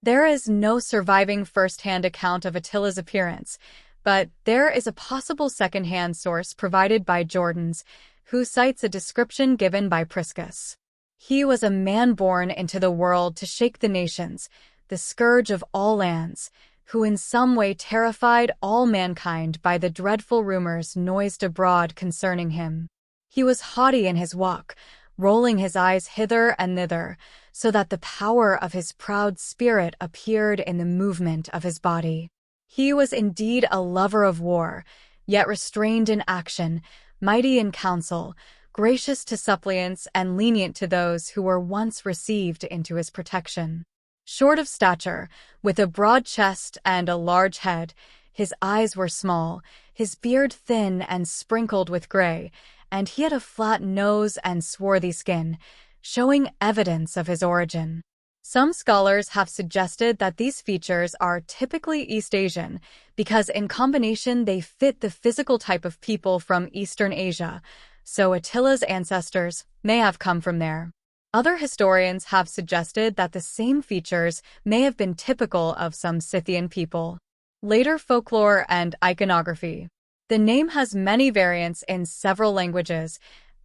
There is no surviving first-hand account of Attila's appearance, but there is a possible second-hand source provided by Jordanes, who cites a description given by Priscus. He was a man born into the world to shake the nations, the scourge of all lands, who in some way terrified all mankind by the dreadful rumors noised abroad concerning him. He was haughty in his walk, rolling his eyes hither and thither, so that the power of his proud spirit appeared in the movement of his body. He was indeed a lover of war, yet restrained in action, mighty in counsel, gracious to suppliants and lenient to those who were once received into his protection. Short of stature, with a broad chest and a large head, his eyes were small, his beard thin and sprinkled with gray, and he had a flat nose and swarthy skin, showing evidence of his origin. Some scholars have suggested that these features are typically East Asian because in combination they fit the physical type of people from Eastern Asia, so Attila's ancestors may have come from there. Other historians have suggested that the same features may have been typical of some Scythian people. Later folklore and iconography. The name has many variants in several languages: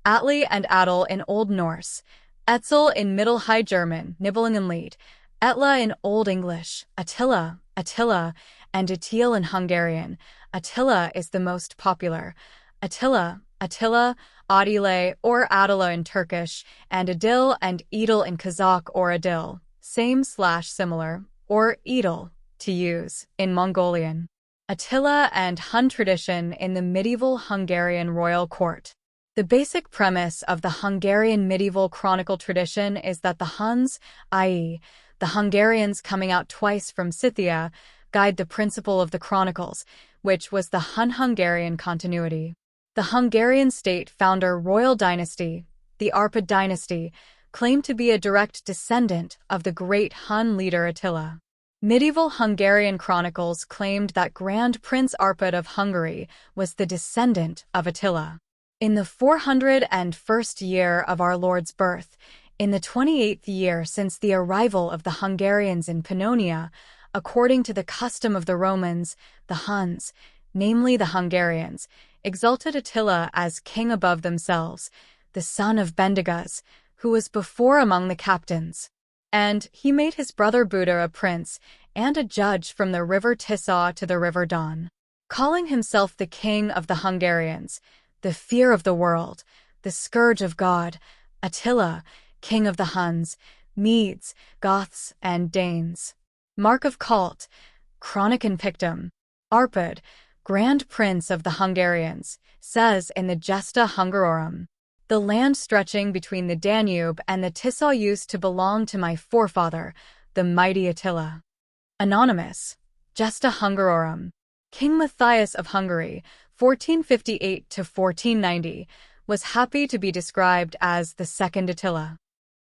Atli and Attil in Old Norse, Etzel in Middle High German, Nibelungenlied, Etla in Old English, Attila, Attila, and Attila in Hungarian. Attila is the most popular. Attila, Attila, Adile or Attila in Turkish, and Adil and Edil in Kazakh or Adil, same/similar, or Edil, to use, in Mongolian. Attila and Hun tradition in the medieval Hungarian royal court. The basic premise of the Hungarian medieval chronicle tradition is that the Huns, i.e., the Hungarians coming out twice from Scythia, guide the principle of the chronicles, which was the Hun-Hungarian continuity. The Hungarian state founder royal dynasty, the Arpad dynasty, claimed to be a direct descendant of the great Hun leader Attila. Medieval Hungarian chronicles claimed that Grand Prince Arpad of Hungary was the descendant of Attila. In the 401st year of our Lord's birth, in the 28th year since the arrival of the Hungarians in Pannonia, according to the custom of the Romans, the Huns, namely the Hungarians, exalted Attila as king above themselves, the son of Bendigas, who was before among the captains. And he made his brother Buda a prince and a judge from the river Tisza to the river Don. Calling himself the king of the Hungarians, the fear of the world, the scourge of God, Attila, king of the Huns, Medes, Goths, and Danes. Mark of Cult, Chronicon Pictum. Arpad, Grand Prince of the Hungarians, says in the Gesta Hungarorum, "The land stretching between the Danube and the Tisza used to belong to my forefather, the mighty Attila." Anonymous, Gesta Hungarorum. King Matthias of Hungary, 1458 to 1490, was happy to be described as the second Attila.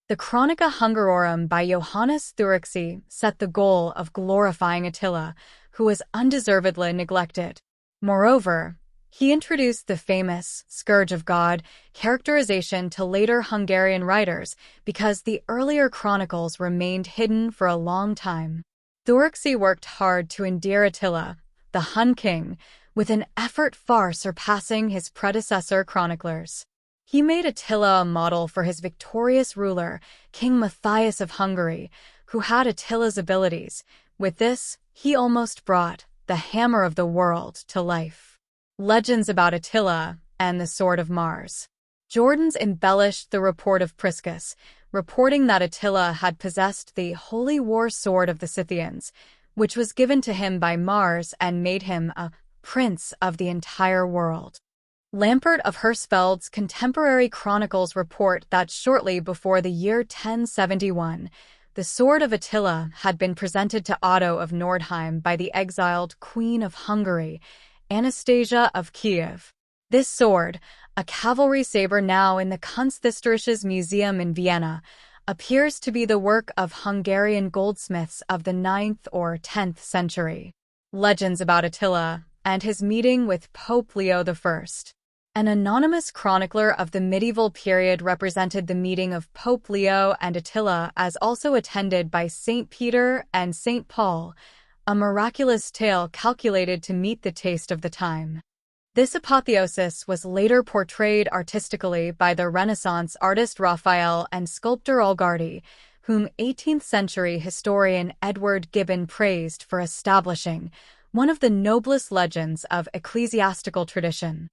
The Chronica Hungarorum by Johannes Thurixi set the goal of glorifying Attila, who was undeservedly neglected. Moreover, he introduced the famous Scourge of God characterization to later Hungarian writers because the earlier chronicles remained hidden for a long time. Thurixi worked hard to endear Attila, the Hun king, with an effort far surpassing his predecessor chroniclers. He made Attila a model for his victorious ruler, King Matthias of Hungary, who had Attila's abilities. With this, he almost brought the hammer of the world to life. Legends about Attila and the Sword of Mars. Jordanes embellished the report of Priscus, reporting that Attila had possessed the holy war sword of the Scythians, which was given to him by Mars and made him a prince of the entire world. Lampert of Hersfeld's contemporary chronicles report that shortly before the year 1071, the sword of Attila had been presented to Otto of Nordheim by the exiled Queen of Hungary, Anastasia of Kiev. This sword, a cavalry saber now in the Kunsthistorisches Museum in Vienna, appears to be the work of Hungarian goldsmiths of the 9th or 10th century. Legends about Attila and his meeting with Pope Leo I. An anonymous chronicler of the medieval period represented the meeting of Pope Leo and Attila as also attended by Saint Peter and Saint Paul, a miraculous tale calculated to meet the taste of the time. This apotheosis was later portrayed artistically by the Renaissance artist Raphael and sculptor Olgardi, whom 18th-century historian Edward Gibbon praised for establishing one of the noblest legends of ecclesiastical tradition.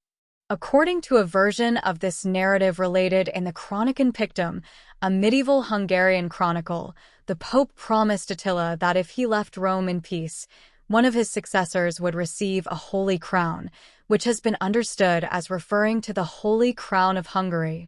According to a version of this narrative related in the Chronicon Pictum, a medieval Hungarian chronicle, the Pope promised Attila that if he left Rome in peace, one of his successors would receive a holy crown, which has been understood as referring to the Holy Crown of Hungary.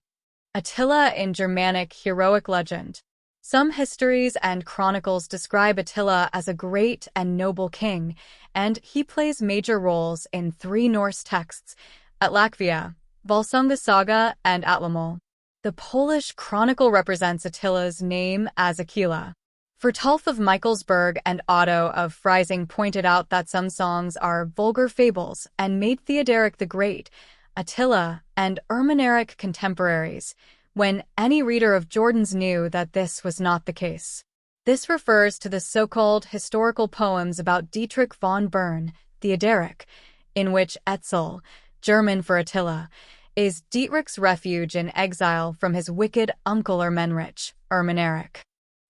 Attila in Germanic heroic legend. Some histories and chronicles describe Attila as a great and noble king, and he plays major roles in 3 Norse texts, Atlaquia, Volsunga Saga, and Atlamal. The Polish chronicle represents Attila's name as Aquila. Fertulf of Michaelsburg and Otto of Freising pointed out that some songs are vulgar fables and made Theodoric the Great, Attila, and Ermanaric contemporaries, when any reader of Jordan's knew that this was not the case. This refers to the so-called historical poems about Dietrich von Bern, Theodoric, in which Etzel, German for Attila, is Dietrich's refuge in exile from his wicked uncle Ermenrich, Ermanaric.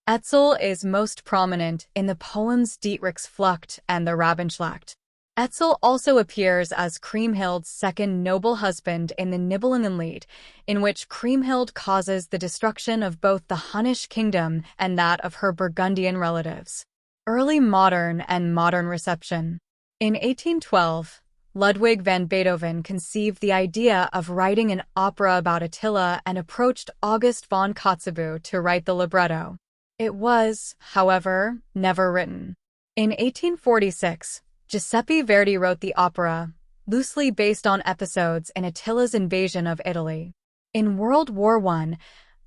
Etzel is most prominent in the poems Dietrich's Flucht and the Rabenschlacht. Etzel also appears as Kriemhild's second noble husband in the Nibelungenlied, in which Kriemhild causes the destruction of both the Hunnish kingdom and that of her Burgundian relatives. Early modern and modern reception. In 1812, Ludwig van Beethoven conceived the idea of writing an opera about Attila and approached August von Kotzebue to write the libretto. It was, however, never written. In 1846, Giuseppe Verdi wrote the opera, loosely based on episodes in Attila's invasion of Italy. In World War I,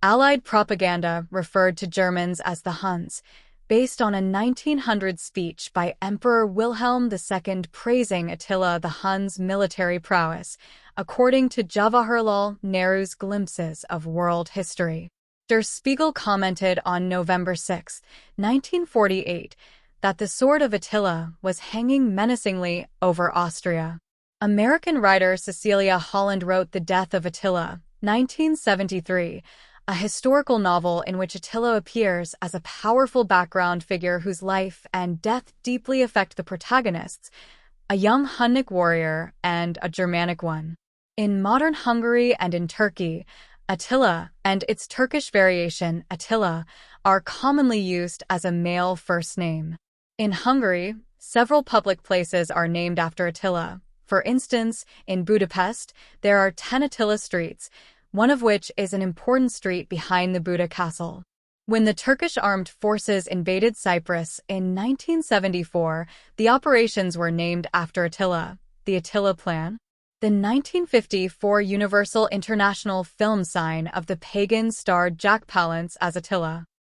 Allied propaganda referred to Germans as the Huns, based on a 1900 speech by Emperor Wilhelm II praising Attila the Hun's military prowess, according to Jawaharlal Nehru's Glimpses of World History. Der Spiegel commented on November 6, 1948, that the sword of Attila was hanging menacingly over Austria. American writer Cecilia Holland wrote The Death of Attila, 1973, a historical novel in which Attila appears as a powerful background figure whose life and death deeply affect the protagonists, a young Hunnic warrior and a Germanic one. In modern Hungary and in Turkey, Attila and its Turkish variation, Attila, are commonly used as a male first name. In Hungary, several public places are named after Attila. For instance, in Budapest, there are 10 Attila streets, one of which is an important street behind the Buda Castle. When the Turkish armed forces invaded Cyprus in 1974, the operations were named after Attila, the Attila Plan. The 1954 Universal International Film sign of the pagan starred Jack Palance as Attila.